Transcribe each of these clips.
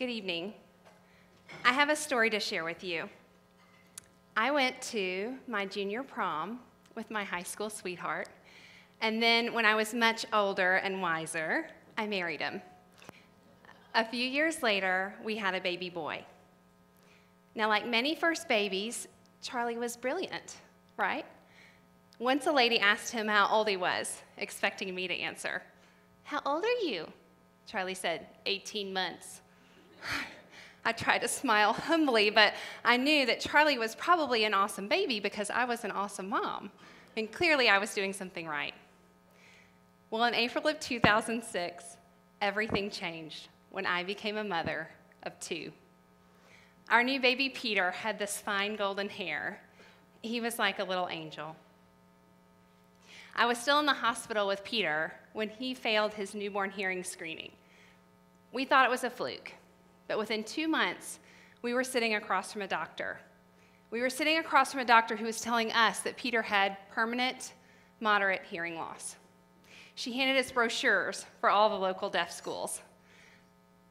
Good evening. I have a story to share with you. I went to my junior prom with my high school sweetheart, and then when I was much older and wiser, I married him. A few years later, we had a baby boy. Now, like many first babies, Charlie was brilliant, right? Once a lady asked him how old he was, expecting me to answer. "How old are you?" Charlie said, 18 months. I tried to smile humbly, but I knew that Charlie was probably an awesome baby because I was an awesome mom, and clearly I was doing something right. Well, in April of 2006, everything changed when I became a mother of two. Our new baby Peter had this fine golden hair. He was like a little angel. I was still in the hospital with Peter when he failed his newborn hearing screening. We thought it was a fluke, but within 2 months, we were sitting across from a doctor. We were sitting across from a doctor who was telling us that Peter had permanent, moderate hearing loss. She handed us brochures for all the local deaf schools.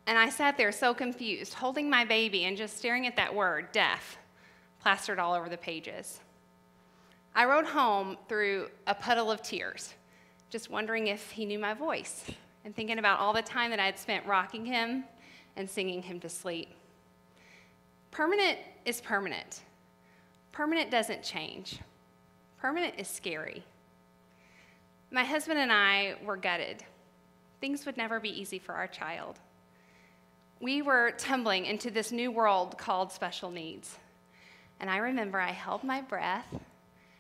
And I sat there so confused, holding my baby and just staring at that word, deaf, plastered all over the pages. I rode home through a puddle of tears, just wondering if he knew my voice and thinking about all the time that I had spent rocking him and singing him to sleep. Permanent is permanent. Permanent doesn't change. Permanent is scary. My husband and I were gutted. Things would never be easy for our child. We were tumbling into this new world called special needs. And I remember I held my breath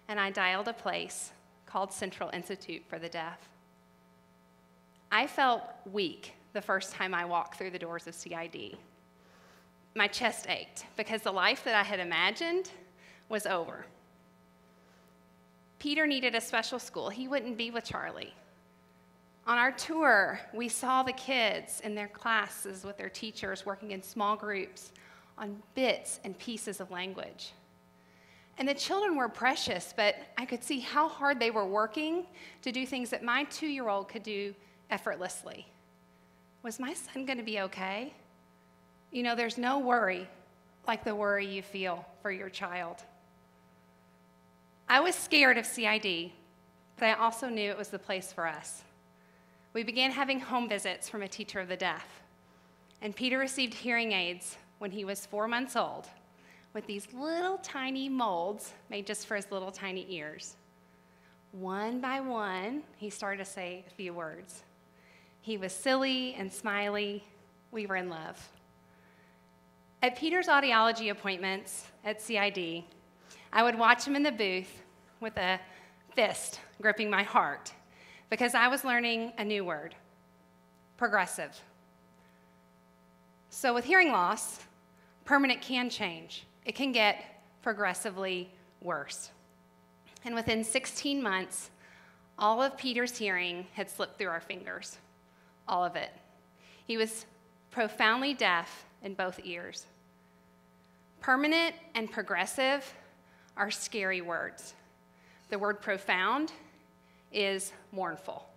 and I dialed a place called Central Institute for the Deaf. I felt weak the first time I walked through the doors of CID. My chest ached because the life that I had imagined was over. Peter needed a special school. He wouldn't be with Charlie. On our tour, we saw the kids in their classes with their teachers working in small groups on bits and pieces of language. And the children were precious, but I could see how hard they were working to do things that my 2-year-old could do effortlessly. Was my son going to be okay? You know, there's no worry like the worry you feel for your child. I was scared of CID, but I also knew it was the place for us. We began having home visits from a teacher of the deaf, and Peter received hearing aids when he was 4 months old with these little tiny molds made just for his little tiny ears. One by one, he started to say a few words. He was silly and smiley. We were in love. At Peter's audiology appointments at CID, I would watch him in the booth with a fist gripping my heart because I was learning a new word, progressive. So with hearing loss, permanent can change. It can get progressively worse. And within 16 months, all of Peter's hearing had slipped through our fingers, all of it. He was profoundly deaf in both ears. Permanent and progressive are scary words. The word profound is mournful.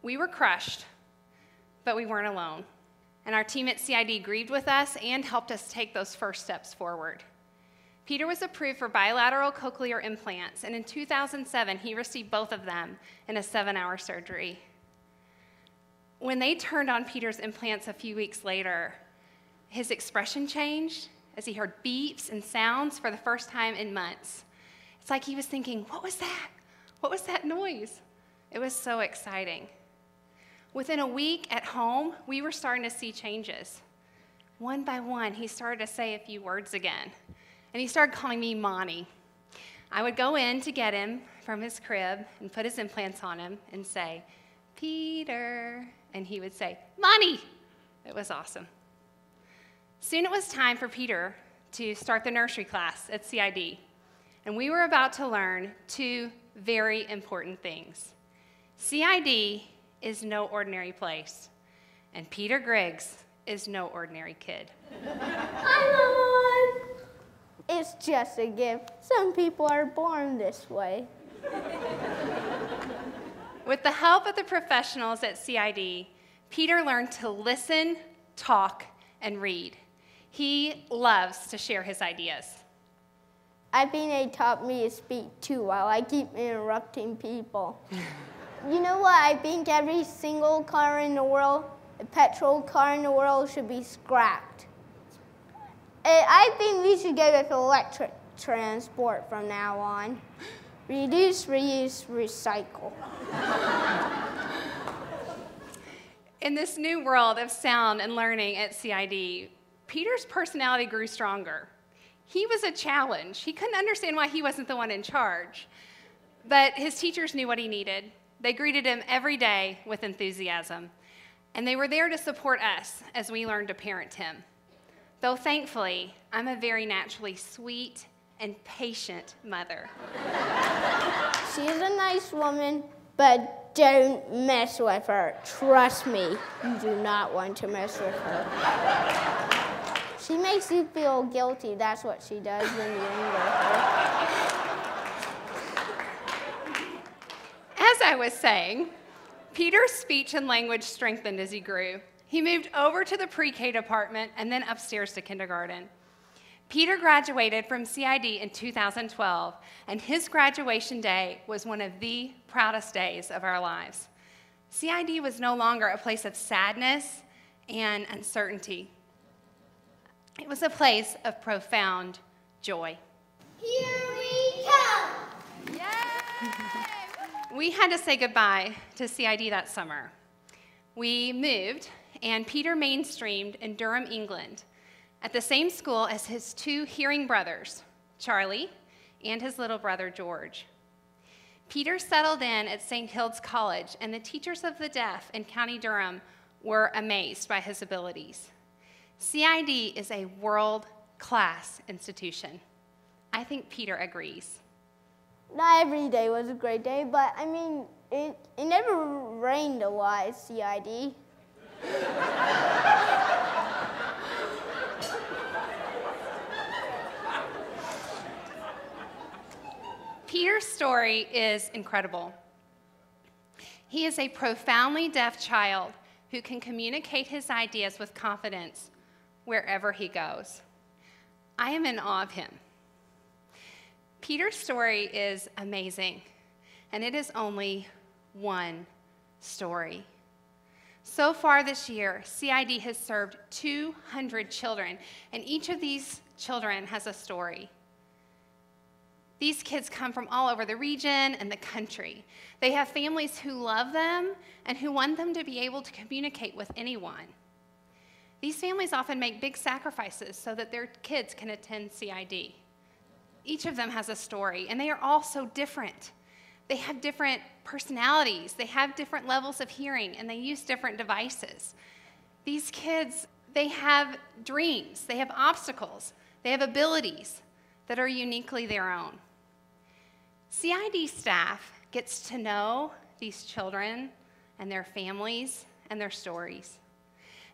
We were crushed, but we weren't alone. And our team at CID grieved with us and helped us take those first steps forward. Peter was approved for bilateral cochlear implants, and in 2007, he received both of them in a 7-hour surgery. When they turned on Peter's implants a few weeks later, his expression changed as he heard beeps and sounds for the first time in months. It's like he was thinking, what was that? What was that noise? It was so exciting. Within a week at home, we were starting to see changes. One by one, he started to say a few words again, and he started calling me Monty. I would go in to get him from his crib and put his implants on him and say, Peter, and he would say, Monty. It was awesome. Soon it was time for Peter to start the nursery class at CID, and we were about to learn 2 very important things. CID is no ordinary place, and Peter Griggs is no ordinary kid. Hi, Mom! It's just a gift. Some people are born this way. With the help of the professionals at CID, Peter learned to listen talk, and read. He loves to share his ideas. IBNA taught me to speak too while I keep interrupting people. You know what? I think every single car in the world, a petrol car in the world, should be scrapped. I think we should go with electric transport from now on. Reduce, reuse, recycle. In this new world of sound and learning at CID, Peter's personality grew stronger. He was a challenge. He couldn't understand why he wasn't the one in charge. But his teachers knew what he needed. They greeted him every day with enthusiasm. And they were there to support us as we learned to parent him. Though thankfully, I'm a very naturally sweet and patient mother. She is a nice woman, but don't mess with her. Trust me, you do not want to mess with her. She makes you feel guilty. That's what she does when you're angry with her. As I was saying, Peter's speech and language strengthened as he grew. He moved over to the pre-K department and then upstairs to kindergarten. Peter graduated from CID in 2012, and his graduation day was one of the proudest days of our lives. CID was no longer a place of sadness and uncertainty. It was a place of profound joy. Here we come! Yay! We had to say goodbye to CID that summer. We moved, and Peter mainstreamed in Durham, England, at the same school as his two hearing brothers, Charlie and his little brother, George. Peter settled in at St. Hilda's College, and the teachers of the deaf in County Durham were amazed by his abilities. CID is a world-class institution. I think Peter agrees. Not every day was a great day, but I mean, it never rained a lot at CID. Peter's story is incredible. He is a profoundly deaf child who can communicate his ideas with confidence wherever he goes. I am in awe of him. Peter's story is amazing, and it is only one story. So far this year, CID has served 200 children, and each of these children has a story. These kids come from all over the region and the country. They have families who love them and who want them to be able to communicate with anyone. These families often make big sacrifices so that their kids can attend CID. Each of them has a story, and they are all so different. They have different personalities, they have different levels of hearing, and they use different devices. These kids, they have dreams, they have obstacles, they have abilities that are uniquely their own. CID staff gets to know these children and their families and their stories.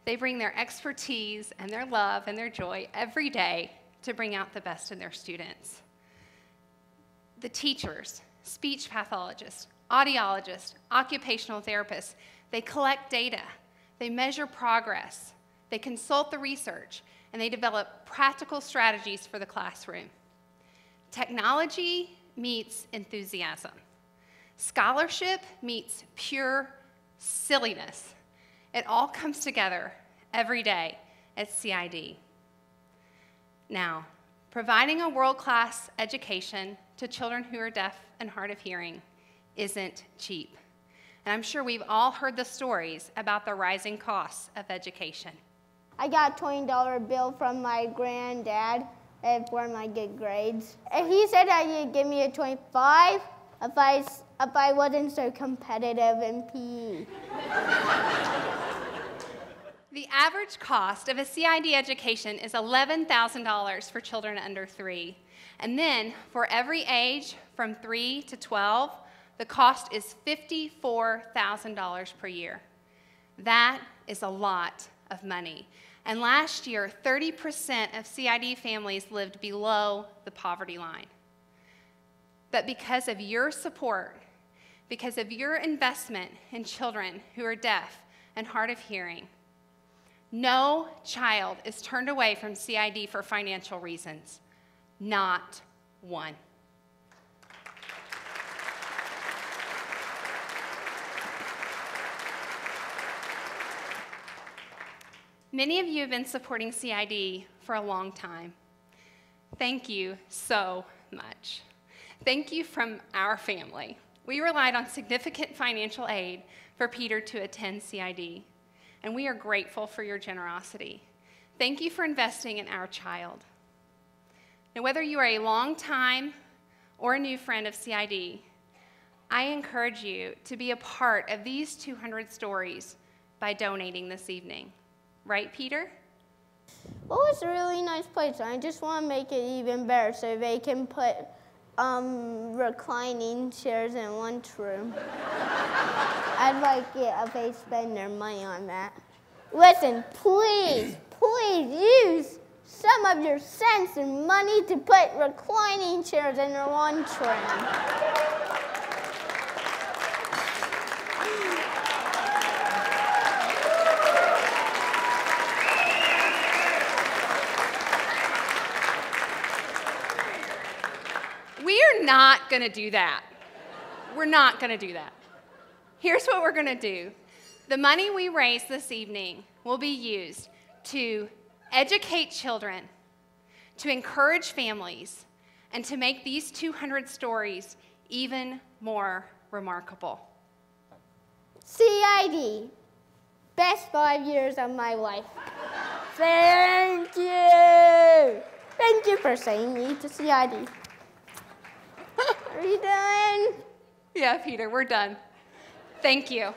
They bring their expertise and their love and their joy every day to bring out the best in their students. The teachers, speech pathologists, audiologists, occupational therapists, they collect data, they measure progress, they consult the research, and they develop practical strategies for the classroom. Technology meets enthusiasm. Scholarship meets pure silliness. It all comes together every day at CID. Now, providing a world-class education to children who are deaf and hard of hearing isn't cheap. And I'm sure we've all heard the stories about the rising costs of education. I got a $20 bill from my granddad for my good grades. And he said that he'd give me a 25 if I wasn't so competitive in PE. The average cost of a CID education is $11,000 for children under 3. And then for every age from 3 to 12, the cost is $54,000 per year. That is a lot of money. And last year, 30% of CID families lived below the poverty line. But because of your support, because of your investment in children who are deaf and hard of hearing, No child is turned away from CID for financial reasons. Not one. Many of you have been supporting CID for a long time. Thank you so much. Thank you from our family. We relied on significant financial aid for Peter to attend CID, and we are grateful for your generosity. Thank you for investing in our child. Now, whether you are a long-time or a new friend of CID, I encourage you to be a part of these 200 stories by donating this evening. Right, Peter? Well, it's a really nice place. I just want to make it even better so they can put reclining chairs in lunchroom. I'd like it if they spend their money on that. Listen, please use some of your cents and money to put reclining chairs in their lunchroom. We are not going to do that. We're not going to do that. Here's what we're going to do. The money we raise this evening will be used to educate children, to encourage families, and to make these 200 stories even more remarkable. CID, best 5 years of my life. Thank you. Thank you for saying me to CID. Are you done? Yeah, Peter, we're done. Thank you.